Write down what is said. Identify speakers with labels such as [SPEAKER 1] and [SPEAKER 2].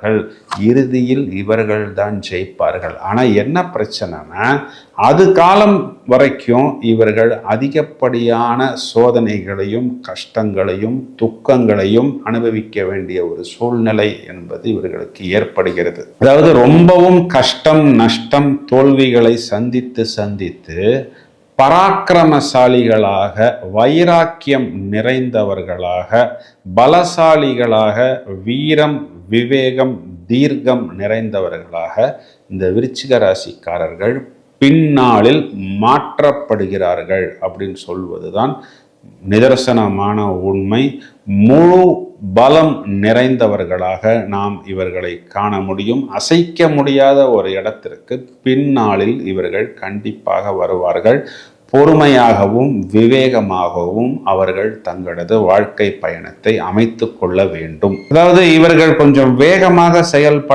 [SPEAKER 1] இருப்பார்கள், இறுதியில் இவர்கள் தான் ஜெயிப்பார்கள். ஆனால் என்ன பிரச்சனைனா, அது காலம் வரைக்கும் இவர்கள் அதிகப்படியான சோதனைகளையும் கஷ்டங்களையும் துக்கங்களையும் அனுபவிக்க வேண்டிய ஒரு சூழ்நிலை என்பது இவர்களுக்கு ஏற்படுகிறது. அதாவது ரொம்பவும் கஷ்டம், நஷ்டம், தோல்விகளை சந்தித்து சந்தித்து பராக்கிரமசாலிகளாக, வைராக்கியம் நிறைந்தவர்களாக, பலசாலிகளாக, வீரம், விவேகம், தீர்க்கம் நிறைந்தவர்களாக இந்த விருச்சிக ராசிக்காரர்கள் பின்னாளில் மாற்றப்படுகிறார்கள் அப்படின்னு சொல்வதுதான் நிதர்சனமான உண்மை. முழு பலம் நிறைந்தவர்களாக நாம் இவர்களை காண முடியும். அசைக்க முடியாத ஒரு இடத்திற்கு பின்னாளில் இவர்கள் கண்டிப்பாக வருவார்கள். பொறுமையாகவும் விவேகமாகவும் அவர்கள் தங்களது வாழ்க்கை பயணத்தை அமைத்து கொள்ள வேண்டும். அதாவது இவர்கள் கொஞ்சம் வேகமாக செயல்பட